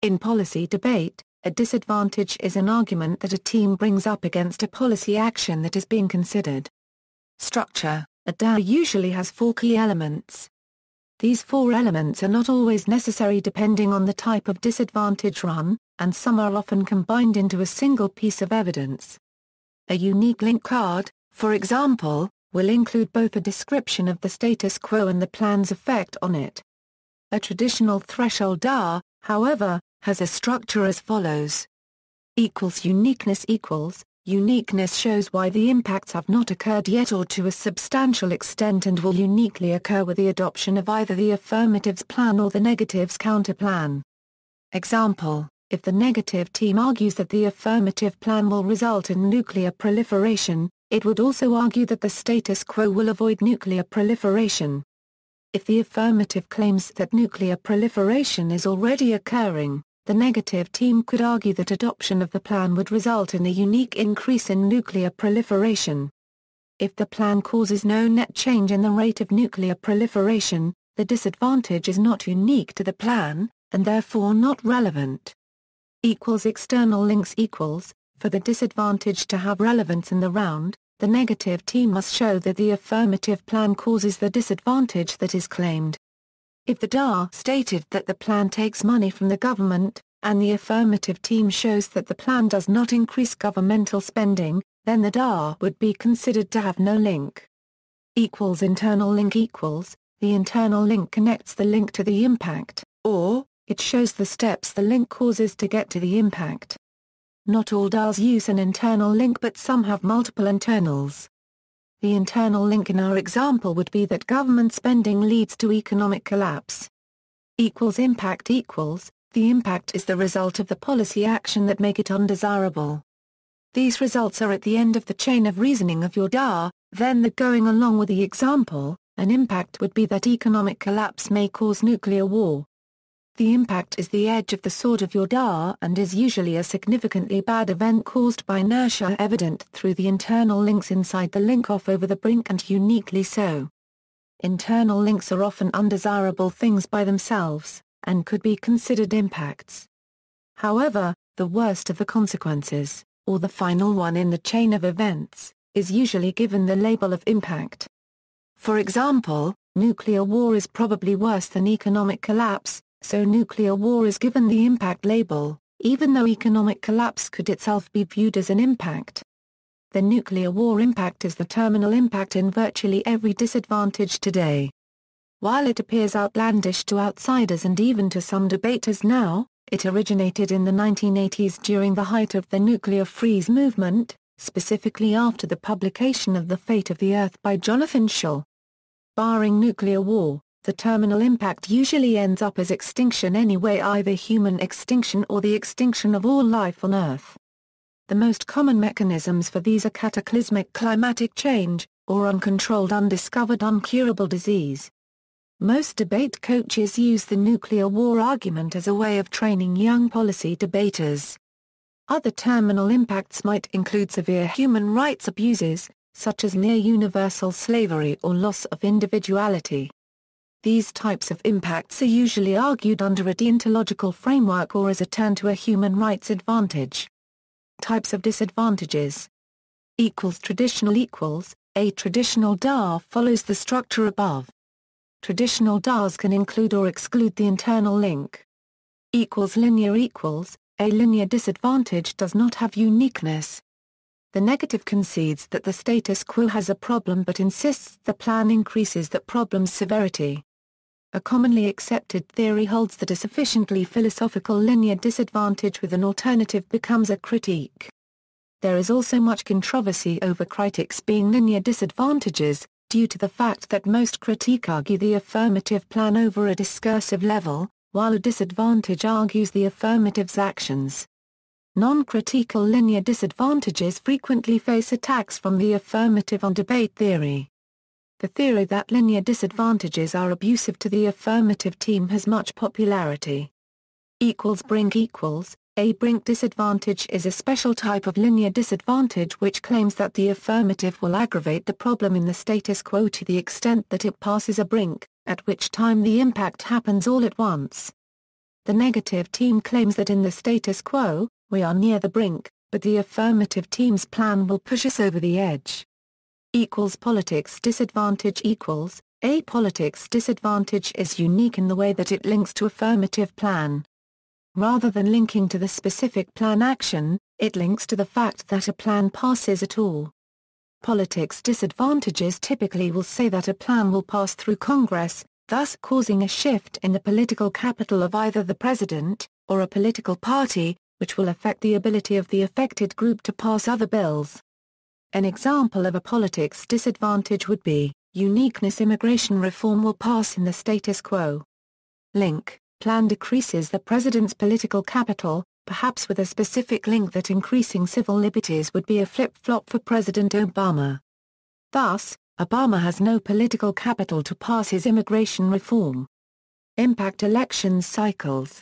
In policy debate, a disadvantage is an argument that a team brings up against a policy action that is being considered. Structure: a DA usually has 4 key elements. These 4 elements are not always necessary depending on the type of disadvantage run, and some are often combined into a single piece of evidence. A unique link card, for example, will include both a description of the status quo and the plan's effect on it. A traditional threshold DA, however, has a structure as follows. Uniqueness uniqueness shows why the impacts have not occurred yet or to a substantial extent and will uniquely occur with the adoption of either the affirmative's plan or the negative's counterplan. Example: if the negative team argues that the affirmative plan will result in nuclear proliferation, it would also argue that the status quo will avoid nuclear proliferation. If the affirmative claims that nuclear proliferation is already occurring, the negative team could argue that adoption of the plan would result in a unique increase in nuclear proliferation. If the plan causes no net change in the rate of nuclear proliferation, the disadvantage is not unique to the plan, and therefore not relevant. External links for the disadvantage to have relevance in the round, the negative team must show that the affirmative plan causes the disadvantage that is claimed. If the DA stated that the plan takes money from the government, and the affirmative team shows that the plan does not increase governmental spending, then the DA would be considered to have no link. Internal link the internal link connects the link to the impact, or, it shows the steps the link causes to get to the impact. Not all DAs use an internal link but some have multiple internals. The internal link in our example would be that government spending leads to economic collapse. Impact the impact is the result of the policy action that make it undesirable. These results are at the end of the chain of reasoning of your DA, then going along with the example, an impact would be that economic collapse may cause nuclear war. The impact is the edge of the sword of your DA and is usually a significantly bad event caused by inertia evident through the internal links inside the link off over the brink and uniquely so. Internal links are often undesirable things by themselves, and could be considered impacts. However, the worst of the consequences, or the final one in the chain of events, is usually given the label of impact. For example, nuclear war is probably worse than economic collapse, so nuclear war is given the impact label, even though economic collapse could itself be viewed as an impact. The nuclear war impact is the terminal impact in virtually every disadvantage today. While it appears outlandish to outsiders and even to some debaters now, it originated in the 1980s during the height of the nuclear freeze movement, specifically after the publication of The Fate of the Earth by Jonathan Schaal. Barring nuclear war, the terminal impact usually ends up as extinction anyway, either human extinction or the extinction of all life on Earth. The most common mechanisms for these are cataclysmic climatic change, or uncontrolled undiscovered uncurable disease. Most debate coaches use the nuclear war argument as a way of training young policy debaters. Other terminal impacts might include severe human rights abuses, such as near-universal slavery or loss of individuality. These types of impacts are usually argued under a deontological framework or as a turn to a human rights advantage. Types of disadvantages. Traditional a traditional DA follows the structure above. Traditional DAs can include or exclude the internal link. Linear a linear disadvantage does not have uniqueness. The negative concedes that the status quo has a problem but insists the plan increases that problem's severity. A commonly accepted theory holds that a sufficiently philosophical linear disadvantage with an alternative becomes a critique. There is also much controversy over critiques being linear disadvantages, due to the fact that most critique argue the affirmative plan over a discursive level, while a disadvantage argues the affirmative's actions. Non-critical linear disadvantages frequently face attacks from the affirmative on debate theory. The theory that linear disadvantages are abusive to the affirmative team has much popularity. Brink a brink disadvantage is a special type of linear disadvantage which claims that the affirmative will aggravate the problem in the status quo to the extent that it passes a brink, at which time the impact happens all at once. the negative team claims that in the status quo, we are near the brink, but the affirmative team's plan will push us over the edge. Politics disadvantage equals, a politics disadvantage is unique in the way that it links to affirmative plan. Rather than linking to the specific plan action, it links to the fact that a plan passes at all. Politics disadvantages typically will say that a plan will pass through Congress, thus causing a shift in the political capital of either the president, or a political party, which will affect the ability of the affected group to pass other bills. An example of a politics disadvantage would be, uniqueness immigration reform will pass in the status quo. Link, plan decreases the president's political capital, perhaps with a specific link that increasing civil liberties would be a flip-flop for President Obama. Thus, Obama has no political capital to pass his immigration reform. Impact elections cycles.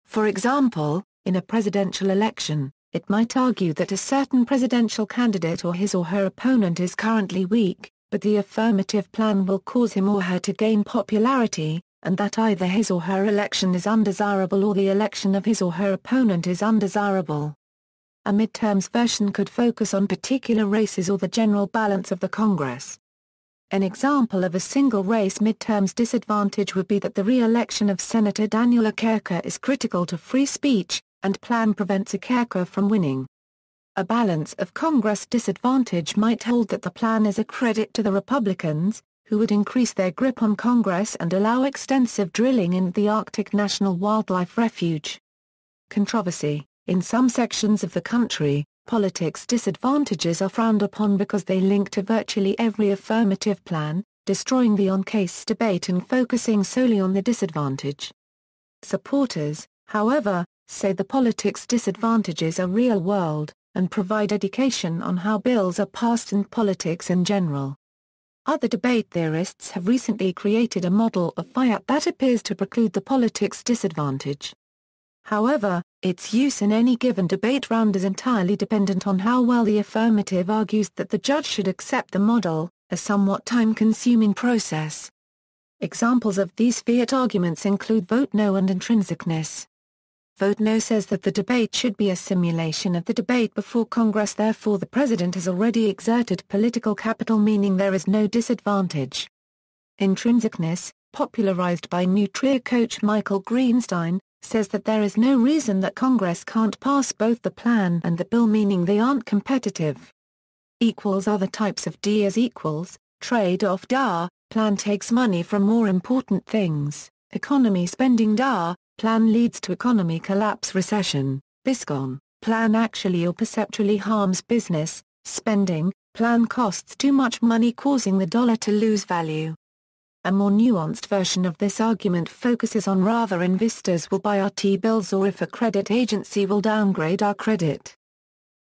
For example, in a presidential election, it might argue that a certain presidential candidate or his or her opponent is currently weak, but the affirmative plan will cause him or her to gain popularity, and that either his or her election is undesirable or the election of his or her opponent is undesirable. A midterms version could focus on particular races or the general balance of the Congress. An example of a single-race midterms disadvantage would be that the re-election of Senator Daniel Akirka is critical to free speech, and plan prevents Akirka from winning. A balance of Congress disadvantage might hold that the plan is a credit to the Republicans, who would increase their grip on Congress and allow extensive drilling in the Arctic National Wildlife Refuge. Controversy. In some sections of the country, politics disadvantages are frowned upon because they link to virtually every affirmative plan, destroying the on-case debate and focusing solely on the disadvantage. Supporters, however, say the politics disadvantages are real-world, and provide education on how bills are passed and politics in general. Other debate theorists have recently created a model of fiat that appears to preclude the politics disadvantage. However, its use in any given debate round is entirely dependent on how well the affirmative argues that the judge should accept the model, a somewhat time-consuming process. Examples of these fiat arguments include vote no and intrinsicness. Vote no says that the debate should be a simulation of the debate before Congress, therefore the president has already exerted political capital, meaning there is no disadvantage. Intrinsicness, popularized by Nutria coach Michael Greenstein, says that there is no reason that Congress can't pass both the plan and the bill, meaning they aren't competitive. Other types of D as equals, trade-off DA, plan takes money from more important things, economy spending DA, plan leads to economy collapse recession, BISCON, plan actually or perceptually harms business, spending, plan costs too much money causing the dollar to lose value. A more nuanced version of this argument focuses on whether investors will buy our T-bills or if a credit agency will downgrade our credit.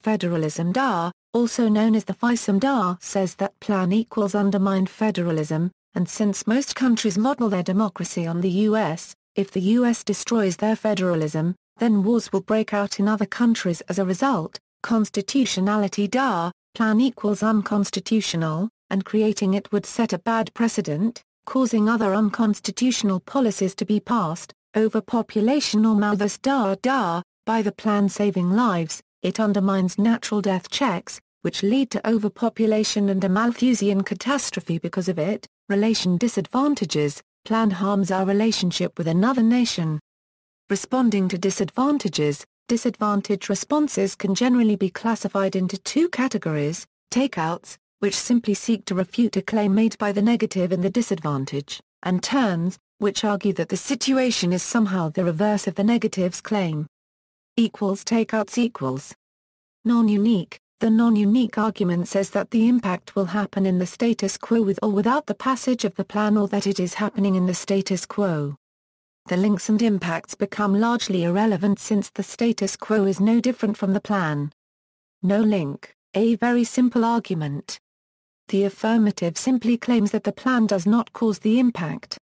Federalism DA, also known as the FISM DA, says that plan equals undermined federalism, and since most countries model their democracy on the U.S., if the U.S. destroys their federalism, then wars will break out in other countries as a result. Constitutionality DA, plan equals unconstitutional, and creating it would set a bad precedent, causing other unconstitutional policies to be passed. Overpopulation or Malthus DA, by the plan saving lives, it undermines natural death checks, which lead to overpopulation and a Malthusian catastrophe because of it. Relation disadvantages, plan harms our relationship with another nation. Responding to disadvantages, disadvantage responses can generally be classified into two categories: takeouts, which simply seek to refute a claim made by the negative in the disadvantage, and turns, which argue that the situation is somehow the reverse of the negative's claim. Takeouts. Non-unique. The non-unique argument says that the impact will happen in the status quo with or without the passage of the plan, or that it is happening in the status quo. The links and impacts become largely irrelevant since the status quo is no different from the plan. No link, a very simple argument. The affirmative simply claims that the plan does not cause the impact.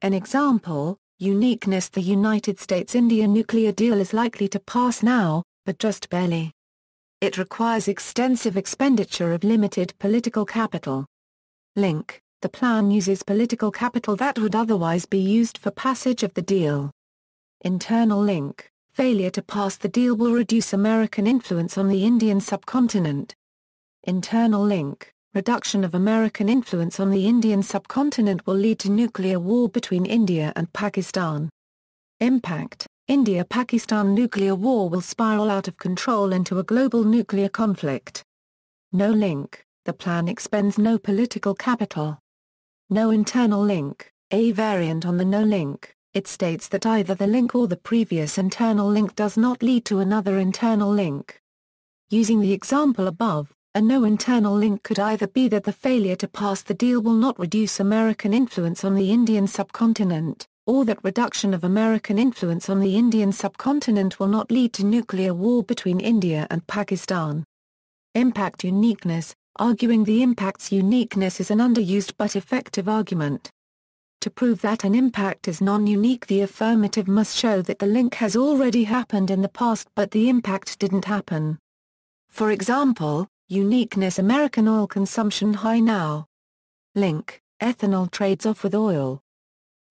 An example, uniqueness: the United States-India nuclear deal is likely to pass now, but just barely. It requires extensive expenditure of limited political capital. Link, the plan uses political capital that would otherwise be used for passage of the deal. Internal link: failure to pass the deal will reduce American influence on the Indian subcontinent. Internal link: reduction of American influence on the Indian subcontinent will lead to nuclear war between India and Pakistan. Impact: India-Pakistan nuclear war will spiral out of control into a global nuclear conflict. No link: the plan expends no political capital. No internal link: a variant on the no link, it states that either the link or the previous internal link does not lead to another internal link. Using the example above, a no internal link could either be that the failure to pass the deal will not reduce American influence on the Indian subcontinent, or that reduction of American influence on the Indian subcontinent will not lead to nuclear war between India and Pakistan. Impact uniqueness: arguing the impact's uniqueness is an underused but effective argument. To prove that an impact is non-unique, the affirmative must show that the link has already happened in the past but the impact didn't happen. For example, uniqueness: American oil consumption high now. Link: ethanol trades off with oil.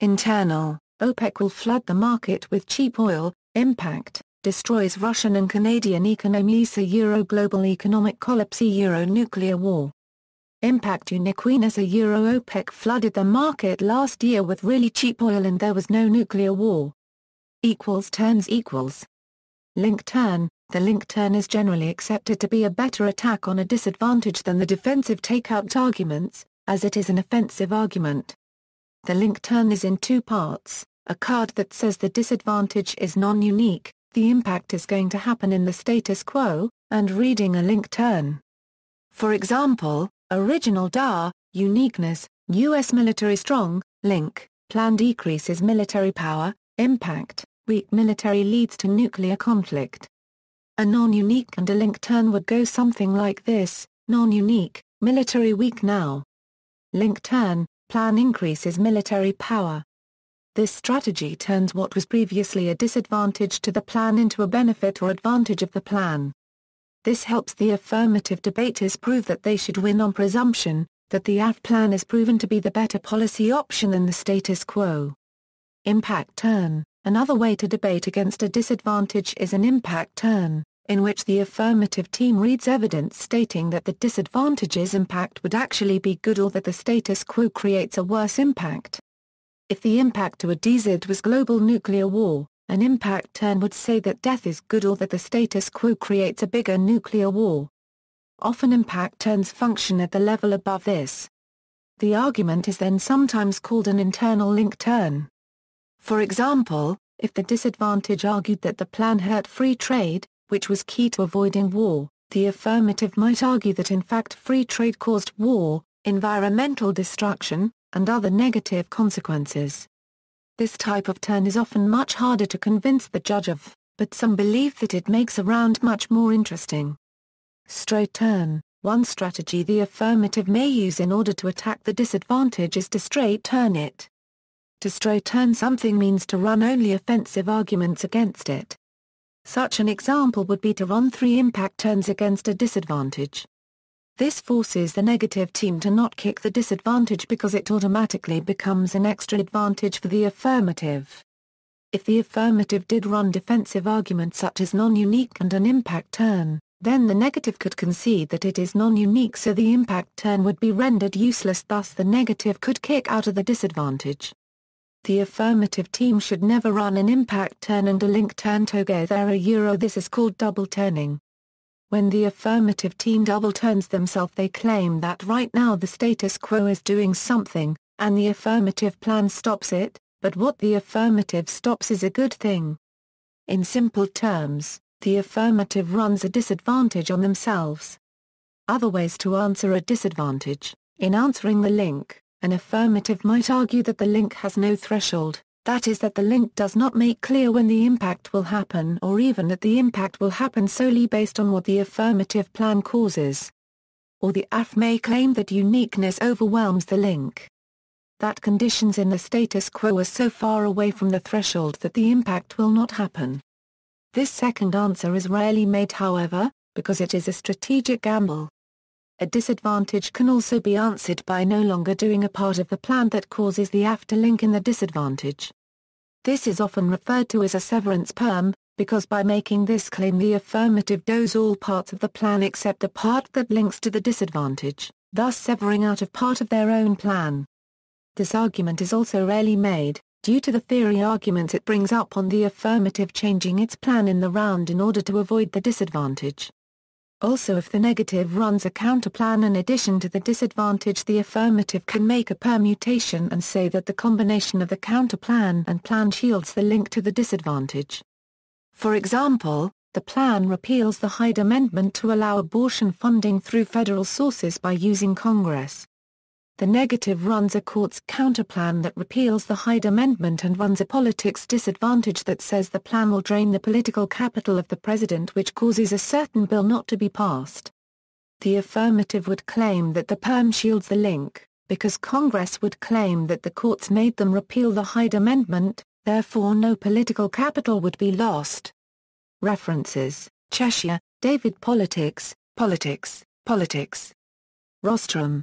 Internal: OPEC will flood the market with cheap oil. Impact: destroys Russian and Canadian economies. Global economic collapse. Nuclear war. Impact uniqueness: OPEC flooded the market last year with really cheap oil and there was no nuclear war. Turns equals. Link turn: the link turn is generally accepted to be a better attack on a disadvantage than the defensive takeout arguments, as it is an offensive argument. The link turn is in two parts: a card that says the disadvantage is non-unique, the impact is going to happen in the status quo, and reading a link turn. For example, original DA, uniqueness, U.S. military strong, link, plan decreases military power, impact, weak military leads to nuclear conflict. A non-unique and a link turn would go something like this: non-unique, military weak now. Link turn, plan increases military power. This strategy turns what was previously a disadvantage to the plan into a benefit or advantage of the plan. This helps the affirmative debaters prove that they should win on presumption, that the AF plan is proven to be the better policy option than the status quo. Impact turn: another way to debate against a disadvantage is an impact turn, in which the affirmative team reads evidence stating that the disadvantage's impact would actually be good or that the status quo creates a worse impact. If the impact to a DZ was global nuclear war, an impact turn would say that death is good or that the status quo creates a bigger nuclear war. Often impact turns function at the level above this. The argument is then sometimes called an internal link turn. For example, if the disadvantage argued that the plan hurt free trade, which was key to avoiding war, the affirmative might argue that in fact free trade caused war, environmental destruction, and other negative consequences. This type of turn is often much harder to convince the judge of, but some believe that it makes a round much more interesting. Straight turn: one strategy the affirmative may use in order to attack the disadvantage is to straight turn it. To straight turn something means to run only offensive arguments against it. Such an example would be to run 3 impact turns against a disadvantage. This forces the negative team to not kick the disadvantage because it automatically becomes an extra advantage for the affirmative. If the affirmative did run defensive arguments such as non-unique and an impact turn, then the negative could concede that it is non-unique, so the impact turn would be rendered useless, thus the negative could kick out of the disadvantage. The affirmative team should never run an impact turn and a link turn together. This is called double turning. When the affirmative team double turns themselves, they claim that right now the status quo is doing something, and the affirmative plan stops it, but what the affirmative stops is a good thing. In simple terms, the affirmative runs a disadvantage on themselves. Other ways to answer a disadvantage: in answering the link, an affirmative might argue that the link has no threshold, that is that the link does not make clear when the impact will happen, or even that the impact will happen solely based on what the affirmative plan causes. Or the AF may claim that uniqueness overwhelms the link. That conditions in the status quo are so far away from the threshold that the impact will not happen. This second answer is rarely made, however, because it is a strategic gamble. A disadvantage can also be answered by no longer doing a part of the plan that causes the AF to link in the disadvantage. This is often referred to as a severance perm, because by making this claim the affirmative does all parts of the plan except the part that links to the disadvantage, thus severing out of part of their own plan. This argument is also rarely made, due to the theory arguments it brings up on the affirmative changing its plan in the round in order to avoid the disadvantage. Also, if the negative runs a counterplan in addition to the disadvantage, the affirmative can make a permutation and say that the combination of the counterplan and plan shields the link to the disadvantage. For example, the plan repeals the Hyde Amendment to allow abortion funding through federal sources by using Congress. The negative runs a court's counterplan that repeals the Hyde Amendment and runs a politics disadvantage that says the plan will drain the political capital of the president, which causes a certain bill not to be passed. The affirmative would claim that the perm shields the link, because Congress would claim that the courts made them repeal the Hyde Amendment, therefore no political capital would be lost. References: Cheshire, David. Politics, Politics, Politics. Rostrom,